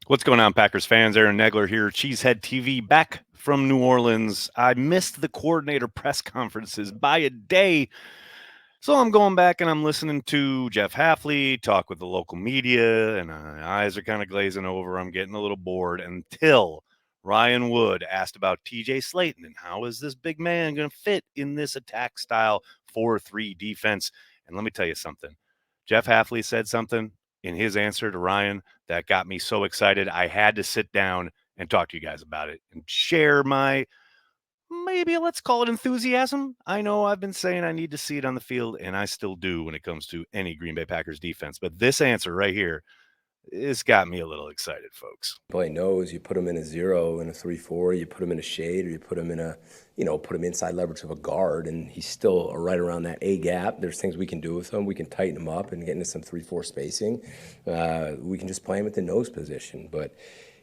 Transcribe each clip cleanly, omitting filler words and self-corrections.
What's going on, Packers fans? Aaron Negler here, Cheesehead TV, back from New Orleans. I missed the coordinator press conferences by a day, so I'm going back and I'm listening to Jeff Hafley talk with the local media, and my eyes are kind of glazing over. I'm getting a little bored until Ryan Wood asked about TJ Slayton and how is this big man going to fit in this attack style 4-3 defense. And let me tell you something. Jeff Hafley said something in his answer to Ryan that got me so excited. I had to sit down and talk to you guys about it and share my, maybe let's call it enthusiasm. I know I've been saying I need to see it on the field, and I still do when it comes to any Green Bay Packers defense. But this answer right here, it's got me a little excited, folks. Play knows you put him in a 0 in a 3-4, you put him in a shade, or you put him in a, put him inside leverage of a guard, and he's still right around that A gap. There's things we can do with him. We can tighten him up and get into some 3-4 spacing. We can just play him at the nose position, but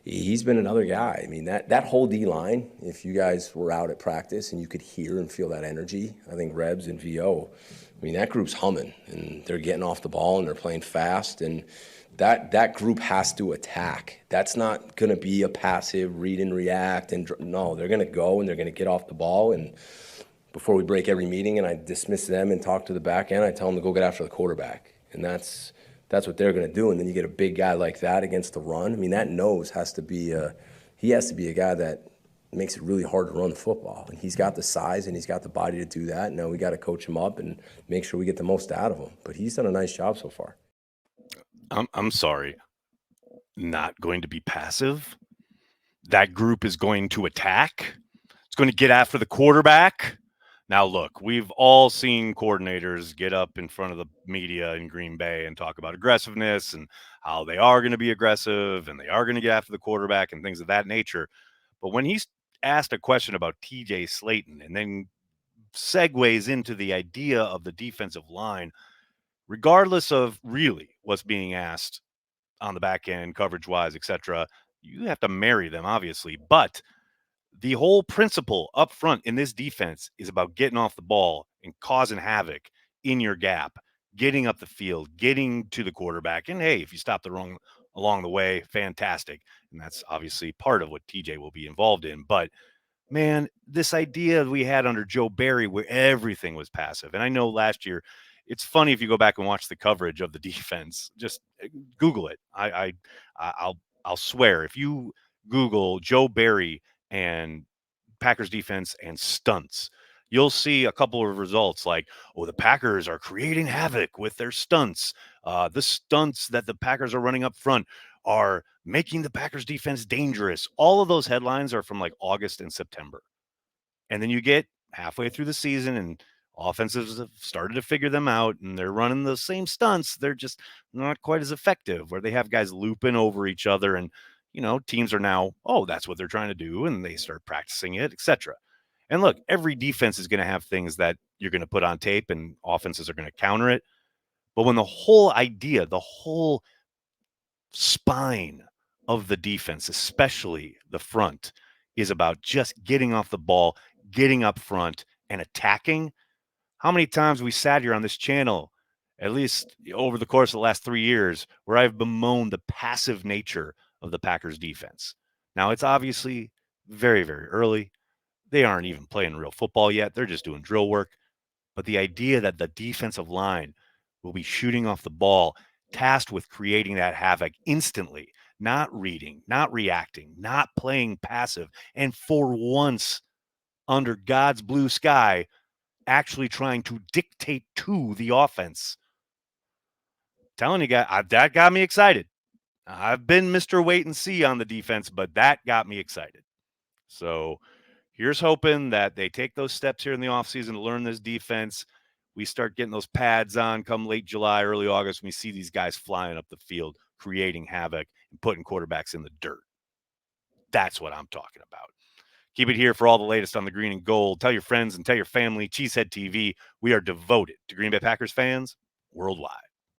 he's been another guy. I mean, that whole D line, if you guys were out at practice and you could hear and feel that energy, I think Rebs and VO, I mean, that group's humming, and they're getting off the ball and they're playing fast, and that group has to attack. That's not going to be a passive read and react. And no, they're going to go and they're going to get off the ball. And before we break every meeting and I dismiss them and talk to the back end, I tell them to go get after the quarterback. And that's what they're going to do. And then you get a big guy like that against the run. I mean, that nose has to be he has to be a guy that makes it really hard to run the football. And he's got the size and he's got the body to do that. Now we got to coach him up and make sure we get the most out of him. But he's done a nice job so far. I'm sorry, not going to be passive. That group is going to attack. It's going to get after the quarterback. Now, look, we've all seen coordinators get up in front of the media in Green Bay and talk about aggressiveness and how they are going to be aggressive and they are going to get after the quarterback and things of that nature. But when he's asked a question about TJ Slayton and then segues into the idea of the defensive line, regardless of really what's being asked on the back end, coverage wise, etc., you have to marry them, obviously. But the whole principle up front in this defense is about getting off the ball and causing havoc in your gap, getting up the field, getting to the quarterback. And hey, if you stop the wrong along the way, fantastic. And that's obviously part of what TJ will be involved in. But man, this idea we had under Joe Barry where everything was passive. And I know last year, it's funny if you go back and watch the coverage of the defense. Just Google it. I'll swear if you Google Joe Barry and Packers defense and stunts, you'll see a couple of results like, oh, the Packers are creating havoc with their stunts. The stunts that the Packers are running up front are making the Packers defense dangerous. All of those headlines are from like August and September. And then you get halfway through the season and offenses have started to figure them out and they're running the same stunts. They're just not quite as effective where they have guys looping over each other and teams are now, oh, that's what they're trying to do and they start practicing it, etc. And look, every defense is going to have things that you're going to put on tape and offenses are going to counter it. But when the whole idea, the whole spine of the defense, especially the front, is about just getting off the ball, getting up front, and attacking. How many times we sat here on this channel, at least over the course of the last 3 years, where I've bemoaned the passive nature of the Packers defense. Now, it's obviously very, very early. They aren't even playing real football yet. They're just doing drill work. But the idea that the defensive line will be shooting off the ball, tasked with creating that havoc instantly, not reading, not reacting, not playing passive, and for once under God's blue sky, actually trying to dictate to the offense. Telling you guys, that got me excited. I've been Mr. Wait and See on the defense, but that got me excited. So here's hoping that they take those steps here in the offseason to learn this defense. We start getting those pads on come late July, early August. We see these guys flying up the field, creating havoc and putting quarterbacks in the dirt. That's what I'm talking about. Keep it here for all the latest on the green and gold. Tell your friends and tell your family. Cheesehead TV. We are devoted to Green Bay Packers fans worldwide.